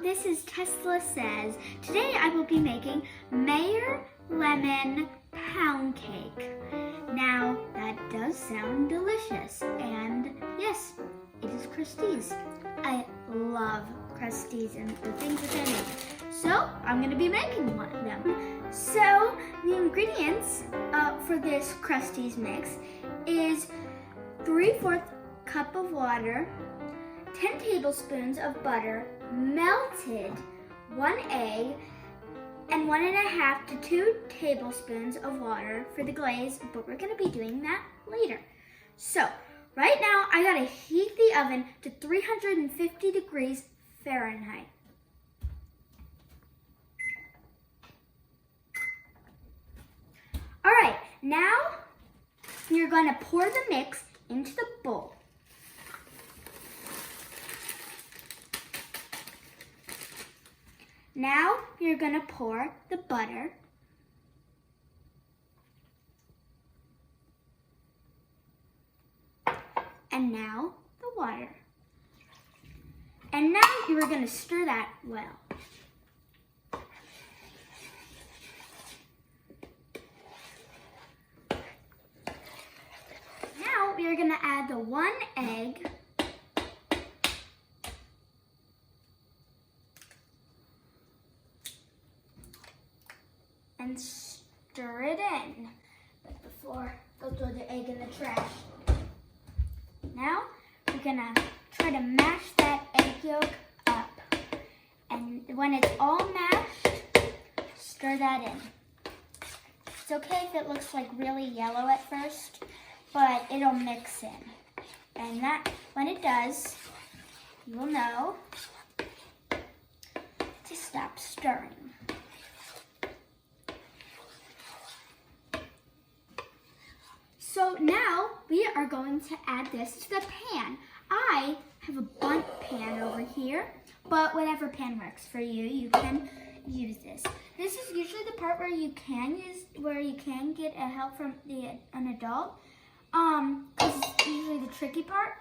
this is Tesla Says. Today I will be making Mayor Lemon Pound Cake. Now, that does sound delicious, and yes, it is Krusteaz. I love Krusteaz and the things that they make. So, I'm going to be making one of them. So, the ingredients for this Krusteaz mix is 3/4 cup of water, 10 tablespoons of butter, melted, 1 egg, and 1.5 to 2 tablespoons of water for the glaze, but we're gonna be doing that later. So, right now I gotta heat the oven to 350 degrees Fahrenheit. All right, now you're gonna pour the mix into the bowl. Now you're going to pour the butter, and now the water. And now you are going to stir that well. Now we are going to add the 1 egg. And stir it in. But before, go throw the egg in the trash. Now, we're gonna try to mash that egg yolk up. And when it's all mashed, stir that in. It's okay if it looks like really yellow at first, but it'll mix in. And that, when it does, you will know to stop stirring. So now we are going to add this to the pan. I have a bundt pan over here, but whatever pan works for you, you can use this. This is usually the part where you can get a help from an adult, because it's usually the tricky part.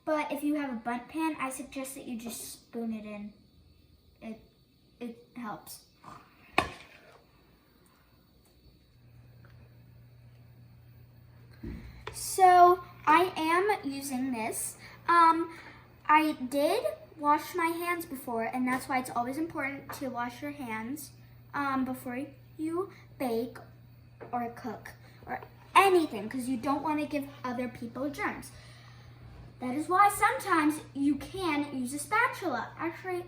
But if you have a bundt pan, I suggest that you just spoon it in. It helps. So I am using this. I did wash my hands before, and that's why it's always important to wash your hands before you bake or cook or anything, because you don't want to give other people germs. That is why sometimes you can use a spatula. Actually,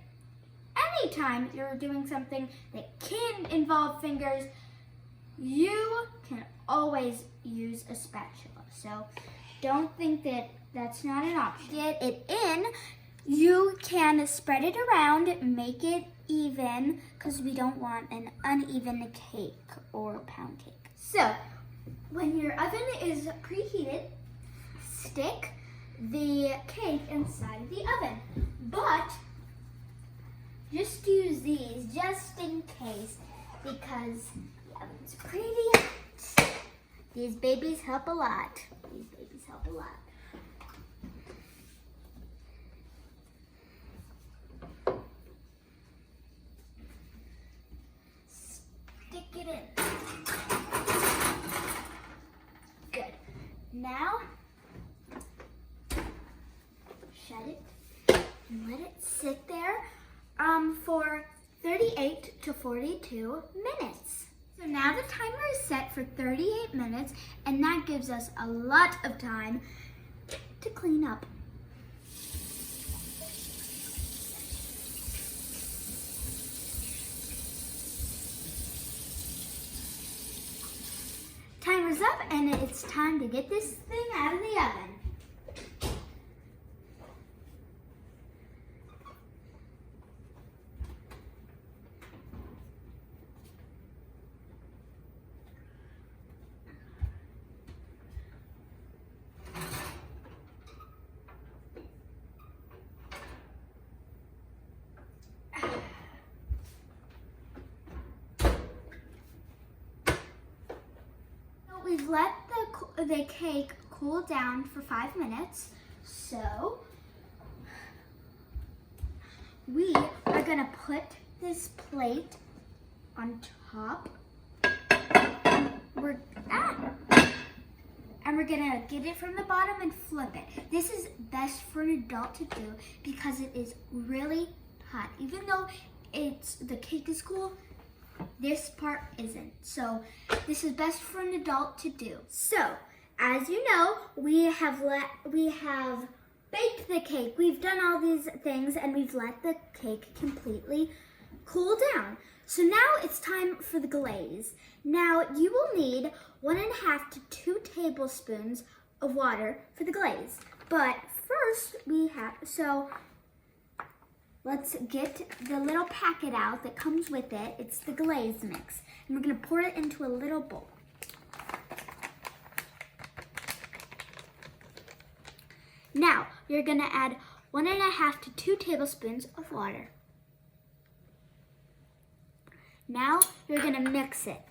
anytime you're doing something that can involve fingers, you can always use a spatula. So don't think that that's not an option. Get it in. You can spread it around, make it even, because we don't want an uneven cake or pound cake. So when your oven is preheated, stick the cake inside of the oven. But just use these just in case, because the oven's pretty hot. These babies help a lot. These babies help a lot. Stick it in. Good. Now, shut it and let it sit there for 38 to 42 minutes. So now the timer is set for 38 minutes, and that gives us a lot of time to clean up. Timer's up, and it's time to get this thing out of the oven. We've let the cake cool down for 5 minutes, so we are gonna put this plate on top. And we're gonna get it from the bottom and flip it. This is best for an adult to do because it is really hot. Even though the cake is cool, this part isn't. So this is best for an adult to do. So as you know, we have baked the cake. We've done all these things and we've let the cake completely cool down. So now it's time for the glaze. Now you will need 1.5 to 2 tablespoons of water for the glaze. But first let's get the little packet out that comes with it. It's the glaze mix. And we're gonna pour it into a little bowl. Now, you're gonna add 1.5 to 2 tablespoons of water. Now, you're gonna mix it.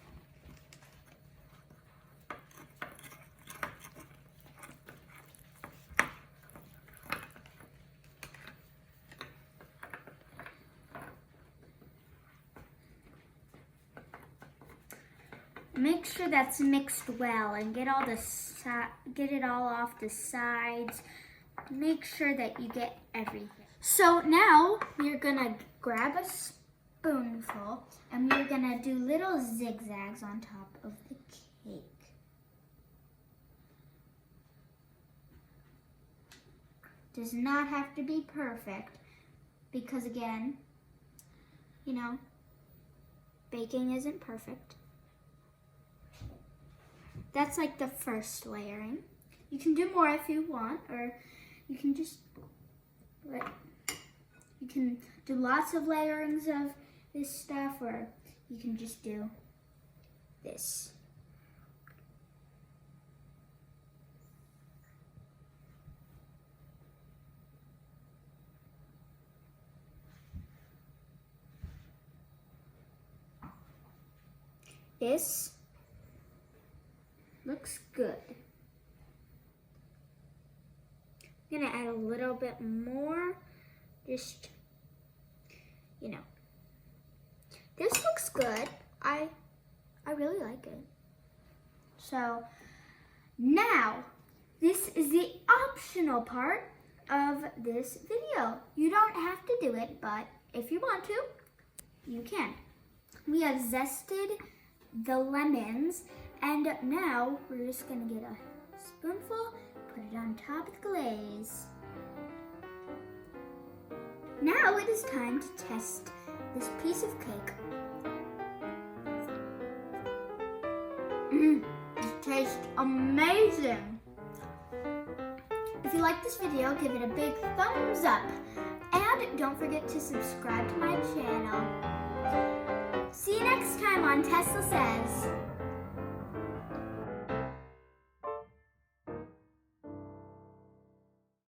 Make sure that's mixed well and get it all off the sides. Make sure that you get everything. So now you're gonna grab a spoonful and we're gonna do little zigzags on top of the cake. Does not have to be perfect because again, you know, baking isn't perfect. That's like the first layering. You can do more if you want, or you can just, you can do lots of layerings of this stuff, or you can just do this. This looks good. I'm gonna add a little bit more, just, you know. This looks good. I really like it. So now, this is the optional part of this video. You don't have to do it, but if you want to, you can. We have zested the lemons, and now we're just gonna get a spoonful, put it on top of the glaze. Now it is time to test this piece of cake. It tastes amazing. If you like this video, give it a big thumbs up. And don't forget to subscribe to my channel. See you next time on Tesla Says.